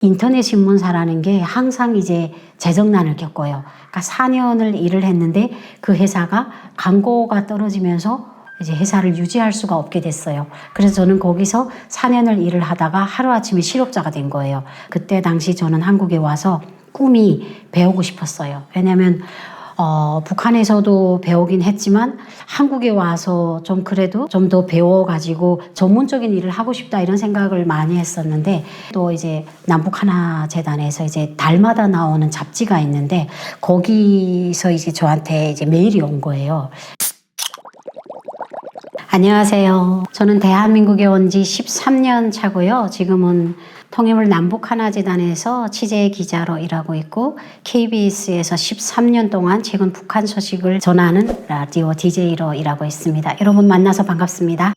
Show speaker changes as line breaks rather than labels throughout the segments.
인터넷 신문사라는 게 항상 이제 재정난을 겪어요. 그러니까 4년을 일을 했는데 그 회사가 광고가 떨어지면서 이제 회사를 유지할 수가 없게 됐어요. 그래서 저는 거기서 4년을 일을 하다가 하루아침에 실업자가 된 거예요. 그때 당시 저는 한국에 와서 꿈이 배우고 싶었어요. 왜냐하면 북한에서도 배우긴 했지만 한국에 와서 좀 그래도 좀 더 배워가지고 전문적인 일을 하고 싶다 이런 생각을 많이 했었는데 또 이제 남북하나재단에서 이제 달마다 나오는 잡지가 있는데 거기서 이제 저한테 이제 메일이 온 거예요. 안녕하세요. 저는 대한민국에 온 지 13년 차고요. 지금은 통일부 남북하나재단에서 취재 기자로 일하고 있고 KBS에서 13년 동안 최근 북한 소식을 전하는 라디오 DJ로 일하고 있습니다. 여러분 만나서 반갑습니다.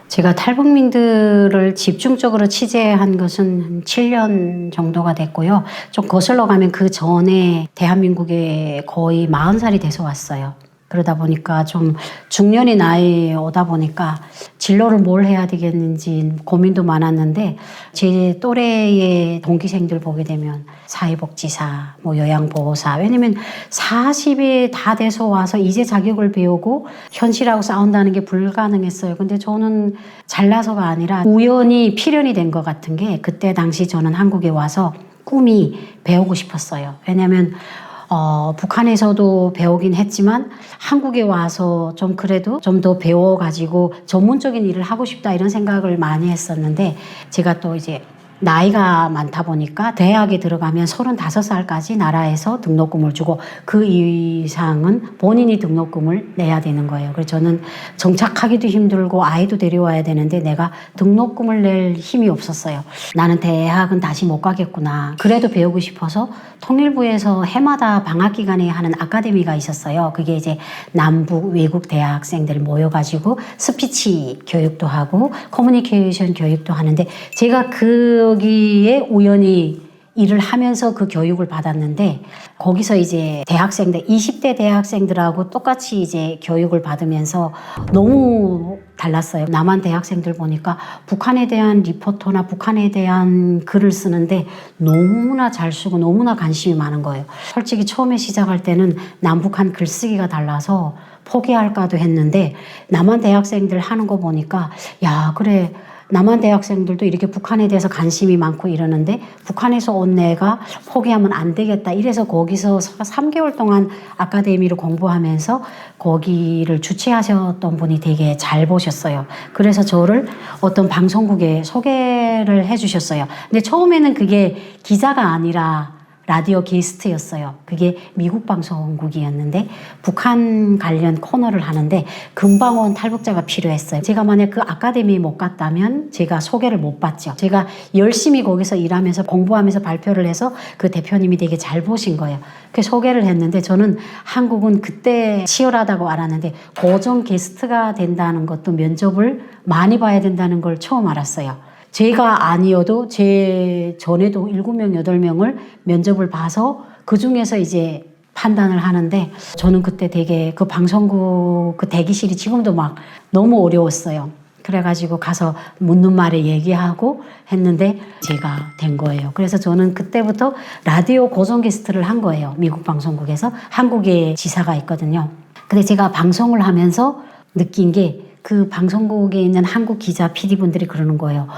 제가 탈북민들을 집중적으로 취재한 것은 한 7년 정도가 됐고요. 좀 거슬러 가면 그 전에 대한민국에 거의 40살이 돼서 왔어요. 그러다 보니까 좀 중년의 나이에 오다 보니까 진로를 뭘 해야 되겠는지 고민도 많았는데 제 또래의 동기생들 보게 되면 사회복지사, 요양보호사 왜냐면 40이 다 돼서 와서 이제 자격을 배우고 현실하고 싸운다는 게 불가능했어요. 근데 저는 잘나서가 아니라 우연히 필연이 된 것 같은 게 그때 당시 저는 한국에 와서 꿈이 배우고 싶었어요. 왜냐면 북한에서도 배우긴 했지만 한국에 와서 좀 그래도 좀 더 배워가지고 전문적인 일을 하고 싶다 이런 생각을 많이 했었는데 제가 또 이제 나이가 많다 보니까 대학에 들어가면 35살까지 나라에서 등록금을 주고 그 이상은 본인이 등록금을 내야 되는 거예요. 그래서 저는 정착하기도 힘들고 아이도 데려와야 되는데 내가 등록금을 낼 힘이 없었어요. 나는 대학은 다시 못 가겠구나. 그래도 배우고 싶어서 통일부에서 해마다 방학 기간에 하는 아카데미가 있었어요. 그게 이제 남북 외국 대학생들 모여가지고 스피치 교육도 하고 커뮤니케이션 교육도 하는데 제가 거기에 우연히 일을 하면서 그 교육을 받았는데 거기서 이제 대학생들 20대 대학생들하고 똑같이 이제 교육을 받으면서 너무 달랐어요. 남한 대학생들 보니까 북한에 대한 리포터나 북한에 대한 글을 쓰는데 너무나 잘 쓰고 너무나 관심이 많은 거예요. 솔직히 처음에 시작할 때는 남북한 글쓰기가 달라서 포기할까도 했는데 남한 대학생들 하는 거 보니까 야 그래 남한 대학생들도 이렇게 북한에 대해서 관심이 많고 이러는데 북한에서 온 내가 포기하면 안 되겠다. 이래서 거기서 3개월 동안 아카데미를 공부하면서 거기를 주최하셨던 분이 되게 잘 보셨어요. 그래서 저를 어떤 방송국에 소개를 해주셨어요. 근데 처음에는 그게 기자가 아니라 라디오 게스트였어요. 그게 미국 방송국이었는데 북한 관련 코너를 하는데 금방 온 탈북자가 필요했어요. 제가 만약 그 아카데미에 못 갔다면 제가 소개를 못 받죠. 제가 열심히 거기서 일하면서 공부하면서 발표를 해서 그 대표님이 되게 잘 보신 거예요. 그 소개를 했는데 저는 한국은 그때 치열하다고 알았는데 고정 게스트가 된다는 것도 면접을 많이 봐야 된다는 걸 처음 알았어요. 제가 아니어도 제 전에도 7명, 8명을 면접을 봐서 그 중에서 이제 판단을 하는데 저는 그때 되게 그 방송국 그 대기실이 지금도 막 너무 어려웠어요. 그래가지고 가서 묻는 말에 얘기하고 했는데 제가 된 거예요. 그래서 저는 그때부터 라디오 고정 게스트를 한 거예요. 미국 방송국에서 한국에 지사가 있거든요. 근데 제가 방송을 하면서 느낀 게 그 방송국에 있는 한국 기자 PD분들이 그러는 거예요.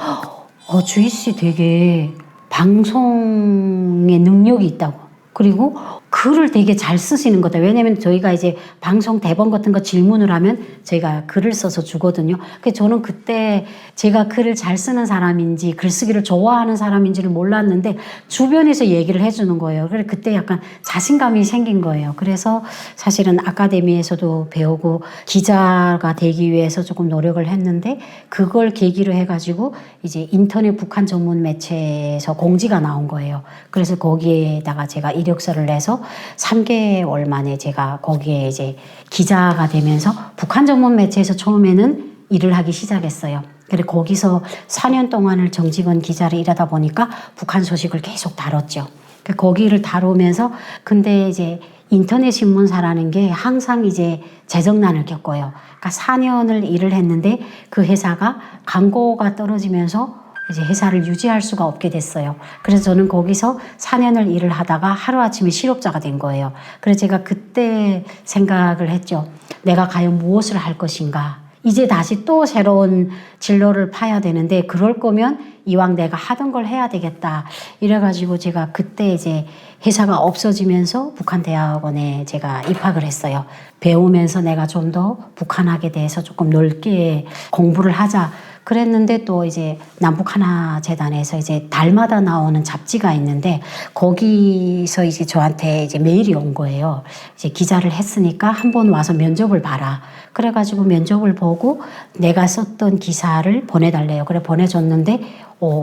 주희 씨 되게 방송에 능력이 있다고. 그리고 글을 되게 잘 쓰시는 거다. 왜냐면 저희가 이제 방송 대본 같은 거 질문을 하면 저희가 글을 써서 주거든요. 그래서 저는 그때 제가 글을 잘 쓰는 사람인지 글쓰기를 좋아하는 사람인지를 몰랐는데 주변에서 얘기를 해주는 거예요. 그래서 그때 약간 자신감이 생긴 거예요. 그래서 사실은 아카데미에서도 배우고 기자가 되기 위해서 조금 노력을 했는데 그걸 계기로 해가지고 이제 인터넷 북한 전문 매체에서 공지가 나온 거예요. 그래서 거기에다가 제가 이력서를 내서 3개월 만에 제가 거기에 이제 기자가 되면서 북한 전문 매체에서 처음에는 일을 하기 시작했어요. 그래서 거기서 4년 동안을 정직원 기자를 일하다 보니까 북한 소식을 계속 다뤘죠. 거기를 다루면서 근데 이제 인터넷 신문사라는 게 항상 이제 재정난을 겪어요. 그러니까 4년을 일을 했는데 그 회사가 광고가 떨어지면서 이제 회사를 유지할 수가 없게 됐어요. 그래서 저는 거기서 4년을 일을 하다가 하루아침에 실업자가 된 거예요. 그래서 제가 그때 생각을 했죠. 내가 과연 무엇을 할 것인가. 이제 다시 또 새로운 진로를 파야 되는데 그럴 거면 이왕 내가 하던 걸 해야 되겠다. 이래가지고 제가 그때 이제 회사가 없어지면서 북한대학원에 제가 입학을 했어요. 배우면서 내가 좀 더 북한학에 대해서 조금 넓게 공부를 하자. 그랬는데 또 이제 남북하나재단에서 이제 달마다 나오는 잡지가 있는데 거기서 이제 저한테 이제 메일이 온 거예요. 이제 기자를 했으니까 한번 와서 면접을 봐라. 그래가지고 면접을 보고 내가 썼던 기사를 보내달래요. 그래 보내줬는데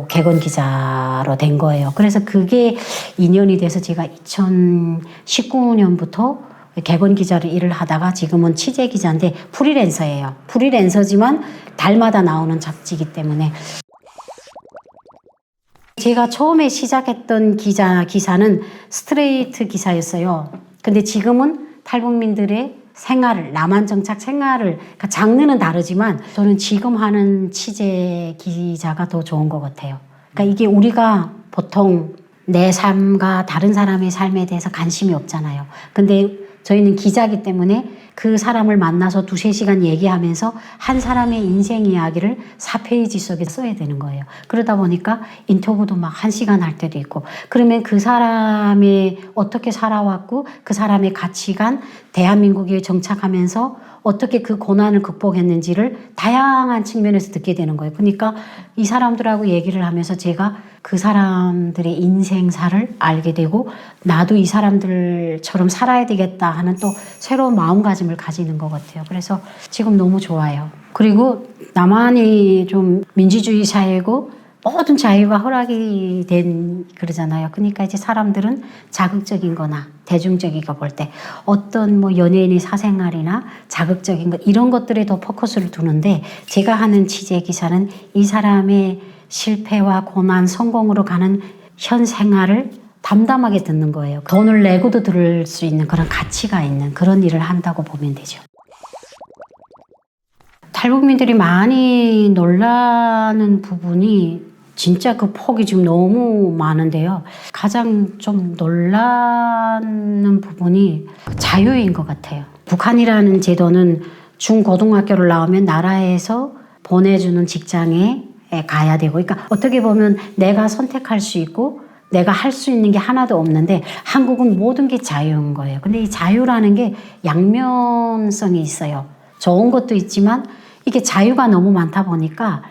객원 기자로 된 거예요. 그래서 그게 인연이 돼서 제가 2019년부터 객원 기자로 일을 하다가 지금은 취재 기자인데 프리랜서예요. 프리랜서지만 달마다 나오는 잡지이기 때문에 제가 처음에 시작했던 기사는 스트레이트 기사였어요. 근데 지금은 탈북민들의 생활을, 남한 정착 생활을, 그러니까 장르는 다르지만 저는 지금 하는 취재 기자가 더 좋은 것 같아요. 그러니까 이게 우리가 보통 내 삶과 다른 사람의 삶에 대해서 관심이 없잖아요. 근데 저희는 기자이기 때문에 그 사람을 만나서 2-3시간 얘기하면서 한 사람의 인생 이야기를 4페이지 속에 써야 되는 거예요. 그러다 보니까 인터뷰도 막 1시간 할 때도 있고 그러면 그 사람이 어떻게 살아왔고 그 사람의 가치관, 대한민국에 정착하면서 어떻게 그 고난을 극복했는지를 다양한 측면에서 듣게 되는 거예요. 그러니까 이 사람들하고 얘기를 하면서 제가 그 사람들의 인생사를 알게 되고 나도 이 사람들처럼 살아야 되겠다 하는 또 새로운 마음가짐을 가지는 것 같아요. 그래서 지금 너무 좋아요. 그리고 남한이 좀 민주주의 사회고 모든 자유가 허락이 된 그러잖아요. 그러니까 이제 사람들은 자극적인 거나 대중적인 거 볼 때 어떤 뭐 연예인의 사생활이나 자극적인 것 이런 것들에 더 포커스를 두는데 제가 하는 취재 기사는 이 사람의 실패와 고난, 성공으로 가는 현 생활을 담담하게 듣는 거예요. 돈을 내고도 들을 수 있는 그런 가치가 있는 그런 일을 한다고 보면 되죠. 탈북민들이 많이 놀라는 부분이 진짜 그 폭이 지금 너무 많은데요. 가장 좀 놀라는 부분이 자유인 것 같아요. 북한이라는 제도는 중고등학교를 나오면 나라에서 보내주는 직장에 가야 되고, 그러니까 어떻게 보면 내가 선택할 수 있고 내가 할 수 있는 게 하나도 없는데 한국은 모든 게 자유인 거예요. 근데 이 자유라는 게 양면성이 있어요. 좋은 것도 있지만 이게 자유가 너무 많다 보니까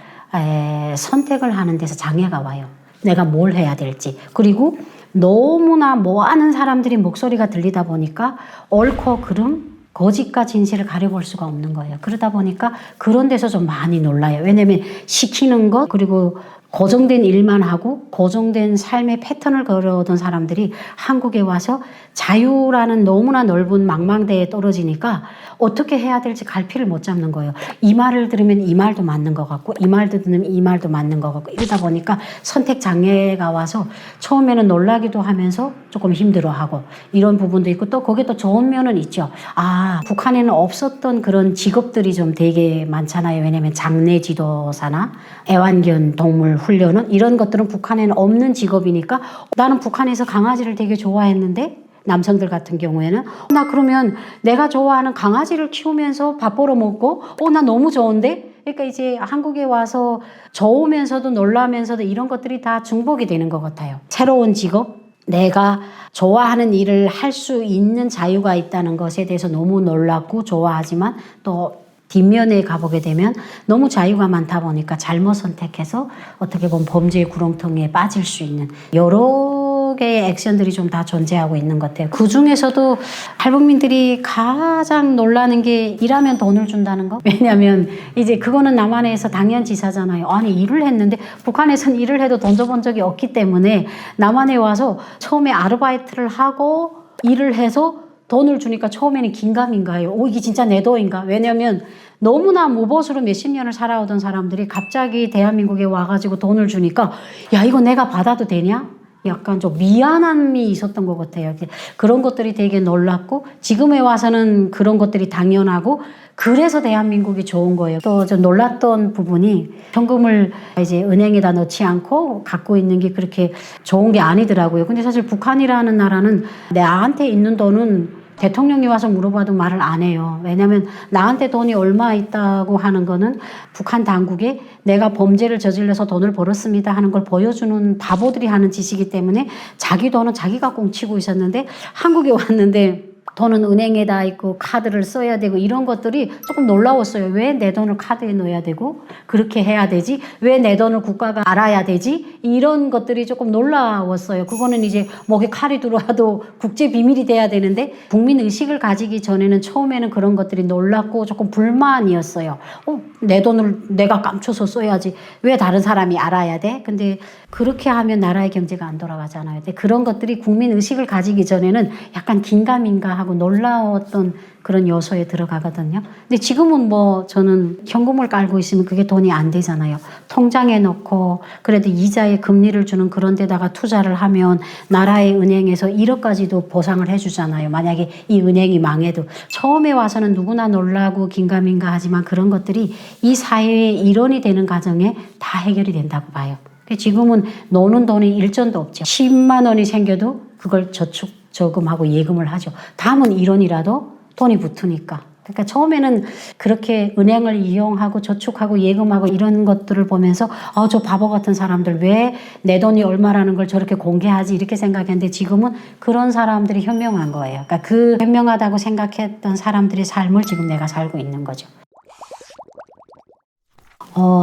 선택을 하는 데서 장애가 와요. 내가 뭘 해야 될지. 그리고 너무나 많은 사람들이 목소리가 들리다 보니까 옳고 그름, 거짓과 진실을 가려볼 수가 없는 거예요. 그러다 보니까 그런 데서 좀 많이 놀라요. 왜냐면 시키는 것 그리고 고정된 일만 하고 고정된 삶의 패턴을 걸어오던 사람들이 한국에 와서 자유라는 너무나 넓은 망망대에 떨어지니까 어떻게 해야 될지 갈피를 못 잡는 거예요. 이 말을 들으면 이 말도 맞는 것 같고 이 말도 들으면 이 말도 맞는 것 같고 이러다 보니까 선택 장애가 와서 처음에는 놀라기도 하면서 조금 힘들어하고 이런 부분도 있고 또 거기에 또 좋은 면은 있죠. 아, 북한에는 없었던 그런 직업들이 좀 되게 많잖아요. 왜냐면 장례 지도사나 애완견 동물 훈련은 이런 것들은 북한에는 없는 직업이니까 나는 북한에서 강아지를 되게 좋아했는데 남성들 같은 경우에는 나 그러면 내가 좋아하는 강아지를 키우면서 밥 벌어 먹고 나 너무 좋은데 그러니까 이제 한국에 와서 좋으면서도 놀라면서도 이런 것들이 다 중복이 되는 것 같아요. 새로운 직업, 내가 좋아하는 일을 할 수 있는 자유가 있다는 것에 대해서 너무 놀랐고 좋아하지만 또 뒷면에 가보게 되면 너무 자유가 많다 보니까 잘못 선택해서 어떻게 보면 범죄의 구렁텅이에 빠질 수 있는 여러 개의 액션들이 좀 다 존재하고 있는 것 같아요. 그 중에서도 탈북민들이 가장 놀라는 게 일하면 돈을 준다는 거. 왜냐하면 이제 그거는 남한에서 당연지사잖아요. 아니 일을 했는데 북한에서는 일을 해도 돈 줘본 적이 없기 때문에 남한에 와서 처음에 아르바이트를 하고 일을 해서 돈을 주니까 처음에는 긴가민가해요. 이게 진짜 내 돈인가? 왜냐면 너무나 무보수로 몇십 년을 살아오던 사람들이 갑자기 대한민국에 와가지고 돈을 주니까 야 이거 내가 받아도 되냐? 약간 좀 미안함이 있었던 것 같아요. 그런 것들이 되게 놀랍고 지금에 와서는 그런 것들이 당연하고 그래서 대한민국이 좋은 거예요. 또 좀 놀랐던 부분이 현금을 이제 은행에다 넣지 않고 갖고 있는 게 그렇게 좋은 게 아니더라고요. 근데 사실 북한이라는 나라는 나한테 있는 돈은 대통령이 와서 물어봐도 말을 안 해요. 왜냐하면 나한테 돈이 얼마 있다고 하는 거는 북한 당국에 내가 범죄를 저질러서 돈을 벌었습니다 하는 걸 보여주는 바보들이 하는 짓이기 때문에 자기 돈은 자기가 꽁치고 있었는데 한국에 왔는데 돈은 은행에다 있고 카드를 써야 되고 이런 것들이 조금 놀라웠어요. 왜 내 돈을 카드에 넣어야 되고 그렇게 해야 되지? 왜 내 돈을 국가가 알아야 되지? 이런 것들이 조금 놀라웠어요. 그거는 이제 목에 칼이 들어와도 국제 비밀이 돼야 되는데 국민 의식을 가지기 전에는 처음에는 그런 것들이 놀랍고 조금 불만이었어요. 내 돈을 내가 감춰서 써야지. 왜 다른 사람이 알아야 돼? 근데 그렇게 하면 나라의 경제가 안 돌아가잖아요. 근데 그런 것들이 국민 의식을 가지기 전에는 약간 긴가민가 하고 놀라웠던 그런 요소에 들어가거든요. 근데 지금은 뭐 저는 현금을 깔고 있으면 그게 돈이 안 되잖아요. 통장에 넣고 그래도 이자에 금리를 주는 그런 데다가 투자를 하면 나라의 은행에서 1억까지도 보상을 해주잖아요. 만약에 이 은행이 망해도. 처음에 와서는 누구나 놀라고 긴가민가 하지만 그런 것들이 이 사회의 일원이 되는 과정에 다 해결이 된다고 봐요. 지금은 노는 돈이 일전도 없죠. 10만 원이 생겨도 그걸 저축, 저금하고 예금을 하죠. 다음은 1원이라도 돈이 붙으니까. 그러니까 처음에는 그렇게 은행을 이용하고 저축하고 예금하고 이런 것들을 보면서 저 바보 같은 사람들 왜 내 돈이 얼마라는 걸 저렇게 공개하지 이렇게 생각했는데 지금은 그런 사람들이 현명한 거예요. 그러니까 그 현명하다고 생각했던 사람들의 삶을 지금 내가 살고 있는 거죠.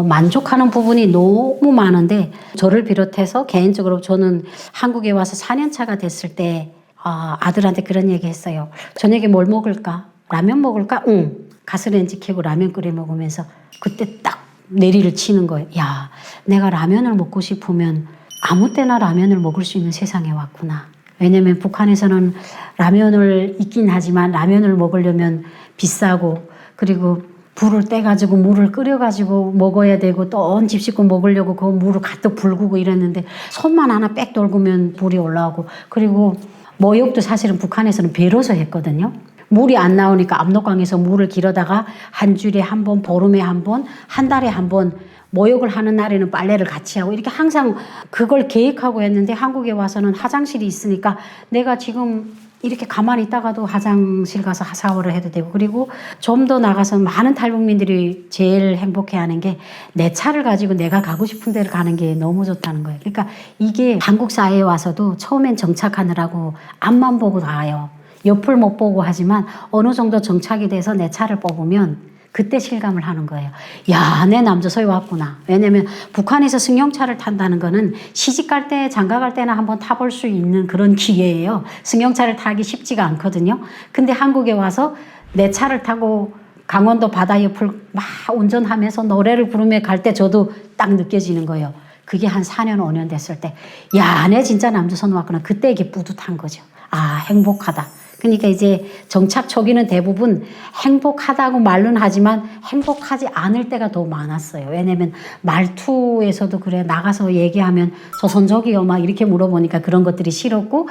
만족하는 부분이 너무 많은데 저를 비롯해서 개인적으로 저는 한국에 와서 4년 차가 됐을 때 아들한테 그런 얘기 했어요. 저녁에 뭘 먹을까? 라면 먹을까? 응. 가스레인지 켜고 라면 끓여 먹으면서 그때 딱 내리를 치는 거예요. 야, 내가 라면을 먹고 싶으면 아무 때나 라면을 먹을 수 있는 세상에 왔구나. 왜냐면 북한에서는 라면을 있긴 하지만 라면을 먹으려면 비싸고 그리고 불을 떼가지고 물을 끓여가지고 먹어야 되고 또 온 집 식구 먹으려고 그 물을 가득 불구고 이랬는데 손만 하나 빽 돌구면 불이 올라오고 그리고 모욕도 사실은 북한에서는 배로서 했거든요. 물이 안 나오니까 압록강에서 물을 길어다가 한 주일에 한 번, 보름에 한 번, 한 달에 한 번 모욕을 하는 날에는 빨래를 같이 하고 이렇게 항상 그걸 계획하고 했는데 한국에 와서는 화장실이 있으니까 내가 지금 이렇게 가만히 있다가도 화장실 가서 샤워를 해도 되고 그리고 좀 더 나가서 많은 탈북민들이 제일 행복해하는 게 내 차를 가지고 내가 가고 싶은 데를 가는 게 너무 좋다는 거예요. 그러니까 이게 한국 사회에 와서도 처음엔 정착하느라고 앞만 보고 가요. 옆을 못 보고 하지만 어느 정도 정착이 돼서 내 차를 뽑으면 그때 실감을 하는 거예요. 야, 내 남조선에 왔구나. 왜냐면 북한에서 승용차를 탄다는 거는 시집 갈 때, 장가 갈 때나 한번 타볼 수 있는 그런 기회예요. 승용차를 타기 쉽지가 않거든요. 근데 한국에 와서 내 차를 타고 강원도 바다 옆을 막 운전하면서 노래를 부르며 갈 때 저도 딱 느껴지는 거예요. 그게 한 4년, 5년 됐을 때, 야, 내 진짜 남조선 왔구나. 그때 이게 뿌듯한 거죠. 행복하다. 그러니까 이제 정착 초기는 대부분 행복하다고 말은 하지만 행복하지 않을 때가 더 많았어요. 왜냐면 말투에서도 그래 나가서 얘기하면 조선족이요 막 이렇게 물어보니까 그런 것들이 싫었고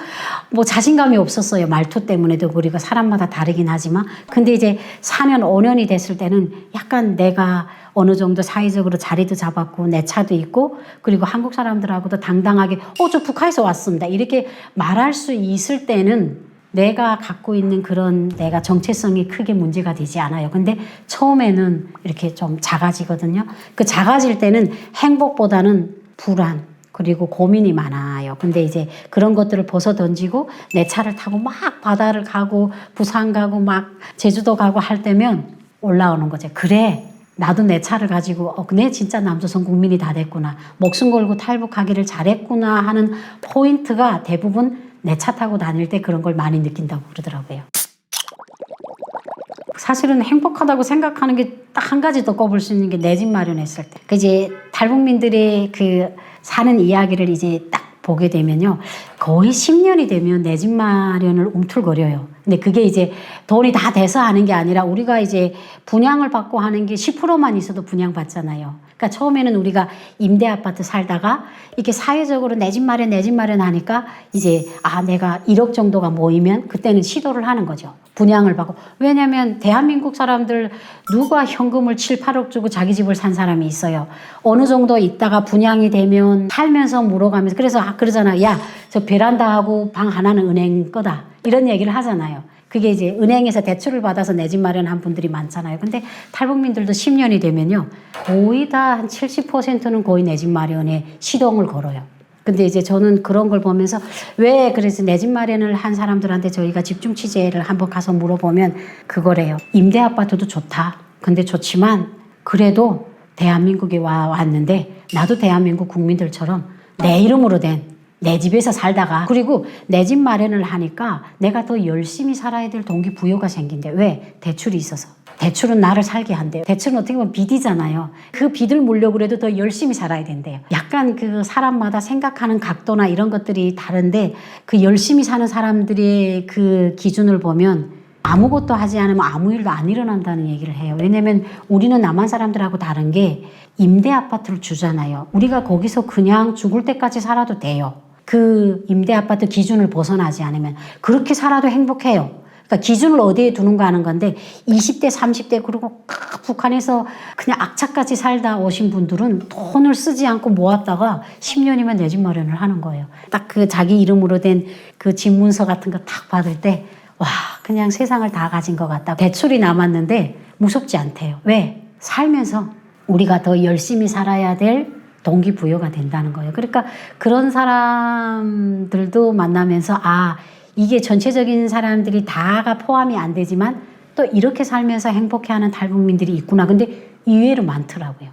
뭐 자신감이 없었어요. 말투 때문에도 우리가 사람마다 다르긴 하지만 근데 이제 4년 5년이 됐을 때는 약간 내가 어느 정도 사회적으로 자리도 잡았고 내 차도 있고 그리고 한국 사람들하고도 당당하게 저 북한에서 왔습니다. 이렇게 말할 수 있을 때는 내가 갖고 있는 그런 내가 정체성이 크게 문제가 되지 않아요. 근데 처음에는 이렇게 좀 작아지거든요. 그 작아질 때는 행복보다는 불안 그리고 고민이 많아요. 근데 이제 그런 것들을 벗어 던지고 내 차를 타고 막 바다를 가고 부산 가고 막 제주도 가고 할 때면 올라오는 거죠. 그래. 나도 내 차를 가지고 내 진짜 남조선 국민이 다 됐구나. 목숨 걸고 탈북하기를 잘했구나 하는 포인트가 대부분 내 차 타고 다닐 때 그런 걸 많이 느낀다고 그러더라고요. 사실은 행복하다고 생각하는 게 딱 한 가지 더 꼽을 수 있는 게 내 집 마련했을 때. 이제 탈북민들의 그 사는 이야기를 이제 딱 보게 되면요. 거의 10년이 되면 내 집 마련을 움틀거려요. 근데 그게 이제 돈이 다 돼서 하는 게 아니라 우리가 이제 분양을 받고 하는 게 10%만 있어도 분양받잖아요. 그러니까 처음에는 우리가 임대 아파트 살다가 이렇게 사회적으로 내 집 마련 하니까 이제 내가 1억 정도가 모이면 그때는 시도를 하는 거죠. 분양을 받고. 왜냐면 대한민국 사람들 누가 현금을 7, 8억 주고 자기 집을 산 사람이 있어요. 어느 정도 있다가 분양이 되면 살면서 물어가면서 그래서 그러잖아. 야, 저 베란다하고 방 하나는 은행 거다. 이런 얘기를 하잖아요. 그게 이제 은행에서 대출을 받아서 내 집 마련한 분들이 많잖아요. 근데 탈북민들도 10년이 되면요. 거의 다 한 70%는 거의 내 집 마련에 시동을 걸어요. 근데 이제 저는 그런 걸 보면서 왜 그래서 내 집 마련을 한 사람들한테 저희가 집중 취재를 한번 가서 물어보면 그거래요. 임대 아파트도 좋다. 근데 좋지만 그래도 대한민국에 왔는데 나도 대한민국 국민들처럼 내 이름으로 된 내 집에서 살다가 그리고 내 집 마련을 하니까 내가 더 열심히 살아야 될 동기부여가 생긴대. 왜? 대출이 있어서. 대출은 나를 살게 한대요. 대출은 어떻게 보면 빚이잖아요. 그 빚을 물려고 해도 더 열심히 살아야 된대요. 약간 그 사람마다 생각하는 각도나 이런 것들이 다른데 그 열심히 사는 사람들의 그 기준을 보면 아무것도 하지 않으면 아무 일도 안 일어난다는 얘기를 해요. 왜냐면 우리는 남한 사람들하고 다른 게 임대 아파트를 주잖아요. 우리가 거기서 그냥 죽을 때까지 살아도 돼요. 그 임대 아파트 기준을 벗어나지 않으면 그렇게 살아도 행복해요. 그러니까 기준을 어디에 두는가 하는 건데 20대, 30대 그리고 북한에서 그냥 악착같이 살다 오신 분들은 돈을 쓰지 않고 모았다가 10년이면 내 집 마련을 하는 거예요. 딱 그 자기 이름으로 된 그 집문서 같은 거 딱 받을 때 와, 그냥 세상을 다 가진 것 같다. 대출이 남았는데 무섭지 않대요. 왜? 살면서 우리가 더 열심히 살아야 될 동기부여가 된다는 거예요. 그러니까 그런 사람들도 만나면서 이게 전체적인 사람들이 다가 포함이 안 되지만 또 이렇게 살면서 행복해하는 탈북민들이 있구나. 근데 의외로 많더라고요.